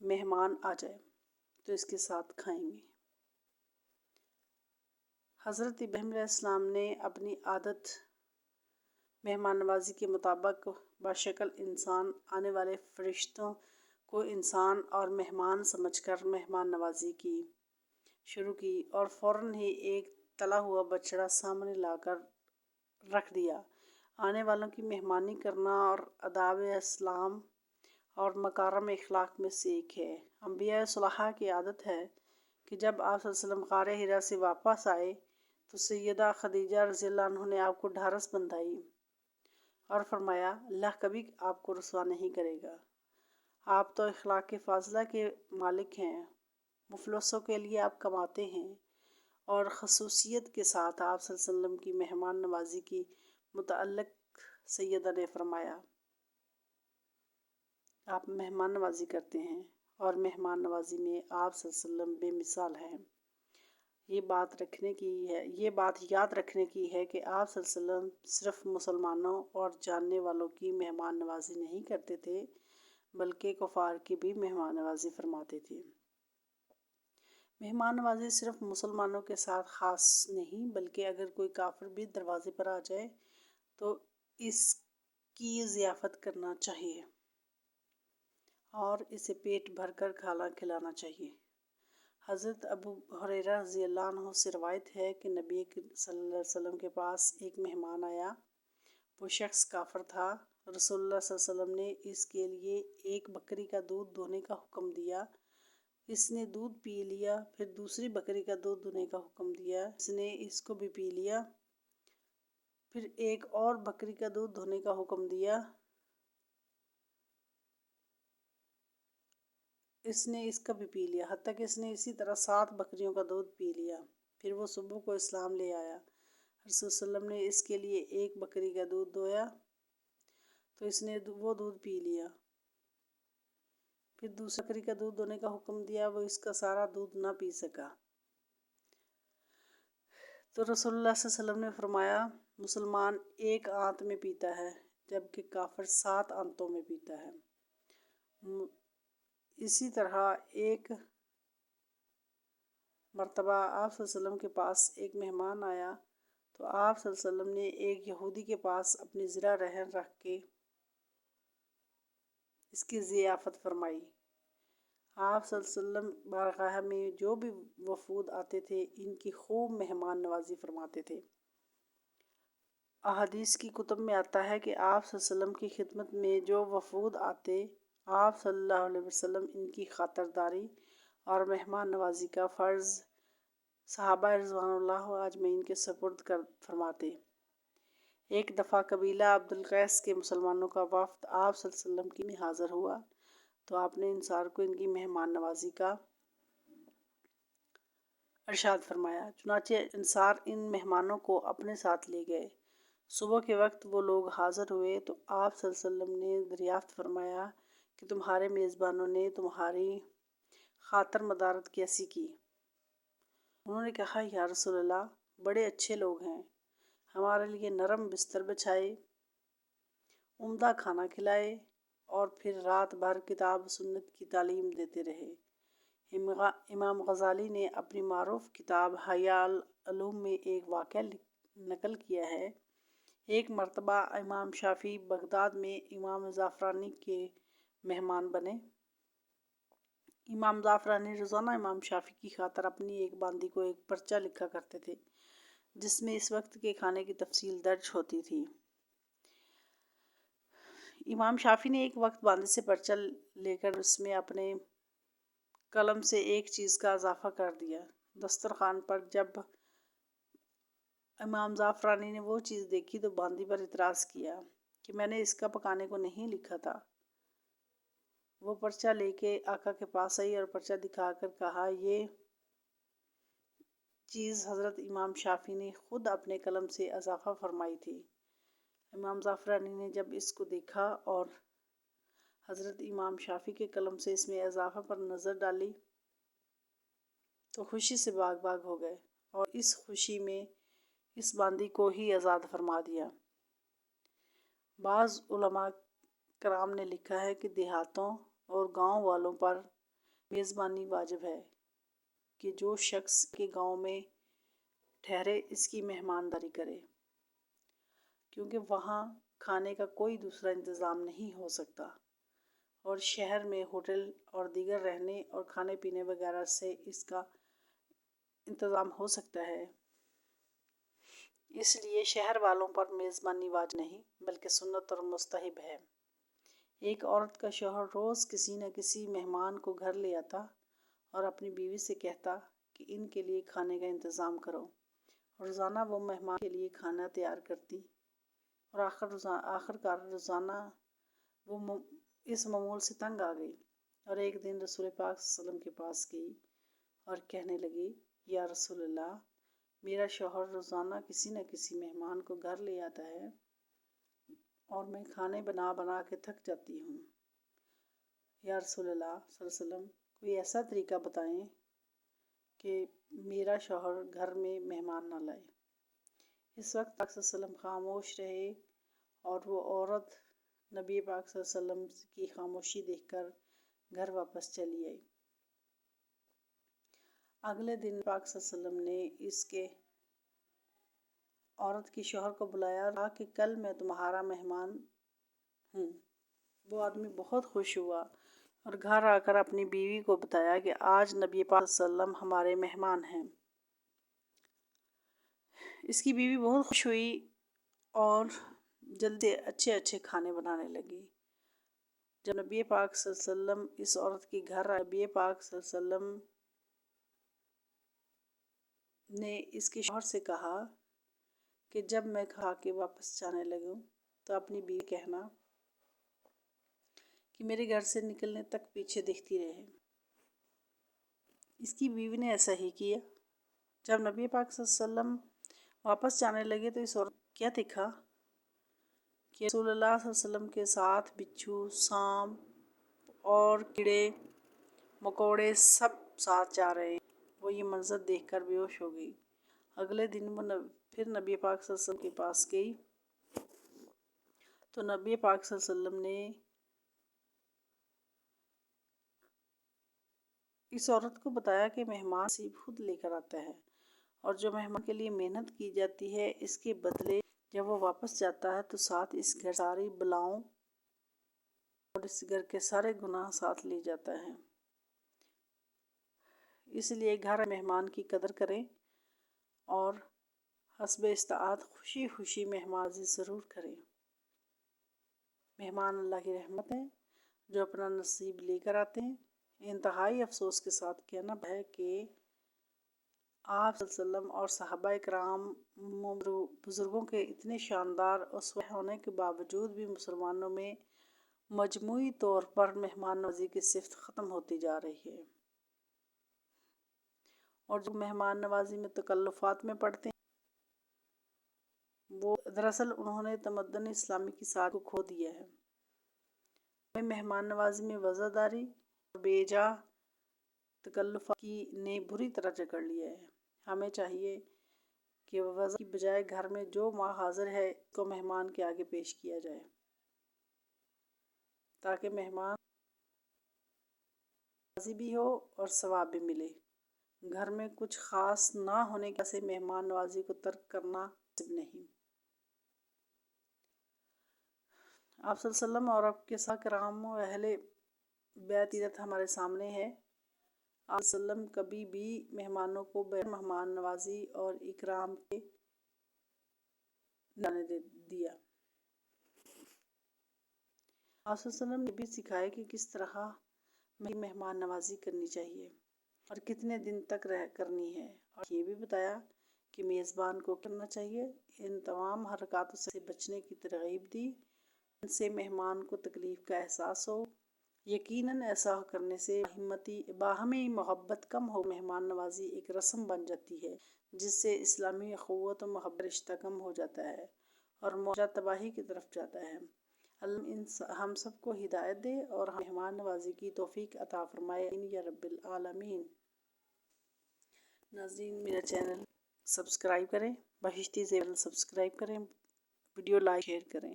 مہمان آ جائے تو اس کے ساتھ کھائیں گے۔ حضرت ابراہیم علیہ السلام نے اپنی عادت مہمان نوازی کے مطابق بشکل انسان آنے والے فرشتوں کو انسان اور مہمان سمجھ کر مہمان نوازی کی شروع کی اور فوراً ہی ایک تلا ہوا بچڑا سامنے لا کر رکھ دیا۔ آنے والوں کی مہمانی کرنا اور آداب اسلام اور مکارم اخلاق میں سے ایک ہے۔ انبیاء صالحہ کی عادت ہے کہ جب آپ صلی اللہ علیہ وسلم غار حرا سے واپس آئے تو سیدہ خدیجہ رضی اللہ عنہا نے آپ کو ڈھارس بندھائی اور فرمایا، اللہ کبھی آپ کو رسوا نہیں کرے گا، آپ تو اخلاق فاضلہ کے مالک ہیں، مفلسوں کے لیے آپ کماتے ہیں۔ اور خصوصیت کے ساتھ آپ صلی اللہ علیہ وسلم کی مہمان نوازی کی متعلق سیدہ نے فرمایا، آپ مہمان نوازی کرتے ہیں اور مہمان نوازی میں آپ صلی اللہ علیہ وسلم بے مثال ہیں۔ یہ بات یاد رکھنے کی ہے کہ آپ صلی اللہ علیہ وسلم صرف مسلمانوں اور جاننے والوں کی مہمان نوازی نہیں کرتے تھے بلکہ کفار کی بھی مہمان نوازی فرماتے تھے۔ مہمان نوازی صرف مسلمانوں کے ساتھ خاص نہیں بلکہ اگر کوئی کافر بھی دروازے پر آ جائے تو اس کی ضیافت کرنا چاہیے اور اسے پیٹ بھر کر کھانا کھلانا چاہیے۔ حضرت ابو ہریرہ رضی اللہ عنہ سے روایت ہے کہ نبی صلی اللہ علیہ وسلم کے پاس ایک مہمان آیا۔ وہ شخص کافر تھا۔ رسول اللہ صلی اللہ علیہ وسلم نے اس کے لیے ایک بکری کا دودھ دھونے کا حکم دیا۔ اس نے دودھ پی لیا، پھر دوسری بکری کا دودھ دھونے کا حکم دیا، اس نے اس کو بھی پی لیا، پھر ایک اور بکری کا دودھ دھونے کا حکم دیا، اس نے اس کا بھی پی لیا، حتیٰ کہ اس نے اسی طرح 7 بکریوں کا دودھ پی لیا۔ پھر وہ صبح کو اسلام لے آیا۔ رسول صلی اللہ علیہ وسلم نے اس کے لیے ایک بکری کا دودھ دھویا تو اس نے وہ دودھ پی لیا، پھر دوسری بکری کا دودھ دھونے کا حکم دیا، وہ اس کا سارا دودھ نہ پی سکا۔ تو رسول اللہ صلی اللہ علیہ وسلم نے فرمایا، مسلمان ایک آنت میں پیتا ہے جبکہ کافر 7 آنتوں میں پیتا ہے۔ اسی طرح ایک مرتبہ آپ صلی اللہ علیہ وسلم کے پاس ایک مہمان آیا تو آپ صلی اللہ علیہ وسلم نے ایک یہودی کے پاس اپنی زرہ رہن رکھ کے اس کی ضیافت فرمائی۔ آپ صلی اللہ علیہ وسلم بارگاہ میں جو بھی وفود آتے تھے ان کی خوب مہمان نوازی فرماتے تھے۔ احادیث کی کتب میں آتا ہے کہ آپ صلی اللہ علیہ وسلم کی خدمت میں جو وفود آتے، آپ صلی اللہ علیہ وسلم ان کی خاطرداری اور مہمان نوازی کا فرض صحابہ رضوان اللہ اجمعین کے سپرد فرماتے۔ ایک دفعہ قبیلہ عبد القیس کے مسلمانوں کا وفد آپ صلی اللہ علیہ وسلم کی میں حاضر ہوا تو آپ نے انصار کو ان کی مہمان نوازی کا ارشاد فرمایا۔ چنانچہ انصار ان مہمانوں کو اپنے ساتھ لے گئے۔ صبح کے وقت وہ لوگ حاضر ہوئے تو آپ صلی اللہ علیہ وسلم نے دریافت فرمایا کہ تمہارے میزبانوں نے تمہاری خاطر مدارت کیسی کی؟ انہوں نے کہا، یا رسول اللہ، بڑے اچھے لوگ ہیں، ہمارے لیے نرم بستر بچھائے، عمدہ کھانا کھلائے اور پھر رات بھر کتاب سنت کی تعلیم دیتے رہے۔ امام غزالی نے اپنی معروف کتاب احیاء العلوم میں ایک واقعہ نقل کیا ہے۔ ایک مرتبہ امام شافعی بغداد میں امام زعفرانی کے مہمان بنے۔ امام زعفرانی روزانہ امام شافعی کی خاطر اپنی ایک باندی کو ایک پرچہ لکھا کرتے تھے جس میں اس وقت کے کھانے کی تفصیل درج ہوتی تھی۔ امام شافعی نے ایک وقت باندی سے پرچہ لے کر اس میں اپنے قلم سے ایک چیز کا اضافہ کر دیا۔ دسترخوان پر جب امام زعفرانی نے وہ چیز دیکھی تو باندی پر اعتراض کیا کہ میں نے اس کا پکانے کو نہیں لکھا تھا۔ وہ پرچہ لے کے آقا کے پاس آئی اور پرچہ دکھا کر کہا، یہ چیز حضرت امام شافعی نے خود اپنے قلم سے اضافہ فرمائی تھی۔ امام زعفرانی نے جب اس کو دیکھا اور حضرت امام شافعی کے قلم سے اس میں اضافہ پر نظر ڈالی تو خوشی سے باغ باغ ہو گئے اور اس خوشی میں اس باندی کو ہی آزاد فرما دیا۔ بعض علماء کرام نے لکھا ہے کہ دیہاتوں اور گاؤں والوں پر میزبانی واجب ہے کہ جو شخص کے گاؤں میں ٹھہرے اس کی مہمانداری کرے، کیونکہ وہاں کھانے کا کوئی دوسرا انتظام نہیں ہو سکتا، اور شہر میں ہوٹل اور دیگر رہنے اور کھانے پینے وغیرہ سے اس کا انتظام ہو سکتا ہے۔ اس لیے شہر والوں پر میزبانی واجب نہیں بلکہ سنت اور مستحب ہے۔ ایک عورت کا شوہر روز کسی نہ کسی مہمان کو گھر لے آتا اور اپنی بیوی سے کہتا کہ ان کے لیے کھانے کا انتظام کرو۔ روزانہ وہ مہمان کے لیے کھانا تیار کرتی اور آخر کار روزانہ وہ اس معمول سے تنگ آ گئی اور ایک دن رسول پاک صلی اللہ علیہ وسلم کے پاس گئی اور کہنے لگی، یا رسول اللہ، میرا شوہر روزانہ کسی نہ کسی مہمان کو گھر لے آتا ہے اور میں کھانے بنا بنا کے تھک جاتی ہوں۔ یا رسول اللہ صلی اللہ علیہ وسلم، کوئی ایسا طریقہ بتائیں کہ میرا شوہر گھر میں مہمان نہ لائے۔ اس وقت پاک صلی اللہ علیہ وسلم خاموش رہے اور وہ عورت نبی پاک صلی اللہ علیہ وسلم کی خاموشی دیکھ کر گھر واپس چلی آئی۔ اگلے دن پاک صلی اللہ علیہ وسلم نے اس کے عورت کی شوہر کو بلایا اور کہا کہ کل میں تمہارا مہمان ہوں۔ وہ آدمی بہت خوش ہوا اور گھر آ کر اپنی بیوی کو بتایا کہ آج نبی پاک صلی اللہ علیہ وسلم ہمارے مہمان ہیں۔ اس کی بیوی بہت خوش ہوئی اور جلدی اچھے اچھے کھانے بنانے لگی۔ جب نبی پاک صلی اللہ علیہ وسلم اس عورت کے گھر آئے، نبی پاک صلی اللہ علیہ وسلم نے اس کے شوہر سے کہا کہ جب میں کھا کے واپس جانے لگوں تو اپنی بیوی کہنا کہ میرے گھر سے نکلنے تک پیچھے دیکھتی رہے۔ اس کی بیوی نے ایسا ہی کیا۔ جب نبی پاک صلی اللہ علیہ وسلم واپس جانے لگے تو اس عورت کیا دیکھا کہ رسول اللہ صلی اللہ علیہ وسلم کے ساتھ بچھو، سانپ اور کیڑے مکوڑے سب ساتھ جا رہے ہیں۔ وہ یہ منظر دیکھ کر بے ہوش ہو گئی۔ اگلے دن وہ پھر نبی پاک صلی اللہ علیہ وسلم کے پاس گئی تو نبی پاک صلی اللہ علیہ وسلم نے اس عورت کو بتایا کہ مہمان نصیب خود لے کر آتا ہے، اور جو مہمان کے لیے محنت کی جاتی ہے اس کے بدلے جب وہ واپس جاتا ہے تو ساتھ اس گھر ساری بلاؤں اور اس گھر کے سارے گناہ ساتھ لے جاتا ہے۔ اس لیے گھر مہمان کی قدر کریں اور حسب استطاعت خوشی خوشی مہمان نوازی ضرور کریں۔ مہمان اللہ کی رحمت ہے جو اپنا نصیب لے کر آتے ہیں۔ انتہائی افسوس کے ساتھ کہنا ہے کہ آپ صلی اللہ علیہ وسلم اور صحابہ کرام بزرگوں کے اتنے شاندار اسوہ ہونے کے باوجود بھی مسلمانوں میں مجموعی طور پر مہمان نوازی کی صفت ختم ہوتی جا رہی ہے، اور جو مہمان نوازی میں تکلفات میں پڑتے ہیں وہ دراصل انہوں نے تمدن اسلامی کی ساکھ کو کھو دیا ہے۔ ہمیں مہمان نوازی میں وزاداری اور بے جا تکلفات نے بری طرح جکڑ لیا ہے۔ ہمیں چاہیے کہ وزا کی بجائے گھر میں جو ماں حاضر ہے اس کو مہمان کے آگے پیش کیا جائے تاکہ مہمان نوازی بھی ہو اور ثواب بھی ملے۔ گھر میں کچھ خاص نہ ہونے کی وجہ سے مہمان نوازی کو ترک کرنا مناسب نہیں۔ آپ صلی اللہ علیہ وسلم اور آپ کے صحابہ کرام و اہل بیت سیرت ہمارے سامنے ہے۔ آپ صلی اللہ علیہ وسلم کبھی بھی مہمانوں کو بغیر مہمان نوازی اور اکرام کے نہ جانے دیا۔ آپ صلی اللہ علیہ وسلم نے بھی سکھایا کہ کس طرح مہمان نوازی کرنی چاہیے اور کتنے دن تک کرنی ہے، اور یہ بھی بتایا کہ میزبان کو کرنا چاہیے۔ ان تمام حرکات سے بچنے کی ترغیب دی، ان سے مہمان کو تکلیف کا احساس ہو۔ یقیناً ایسا کرنے سے باہمی محبت کم ہو، مہمان نوازی ایک رسم بن جاتی ہے جس سے اسلامی اخوت و محبت رشتہ کم ہو جاتا ہے اور معاشرہ تباہی کی طرف جاتا ہے۔ اللہ ہم سب کو ہدایت دے اور مہمان نوازی کی توفیق عطا فرمائے، آمین یا رب العالمین۔ ناظرین، میرا چینل سبسکرائب کریں، بہشتی چینل سبسکرائب کریں، ویڈیو لائک شیئر کریں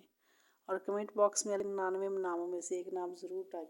اور کمنٹ باکس میں 99 ناموں میں سے ایک نام ضرور ٹائپ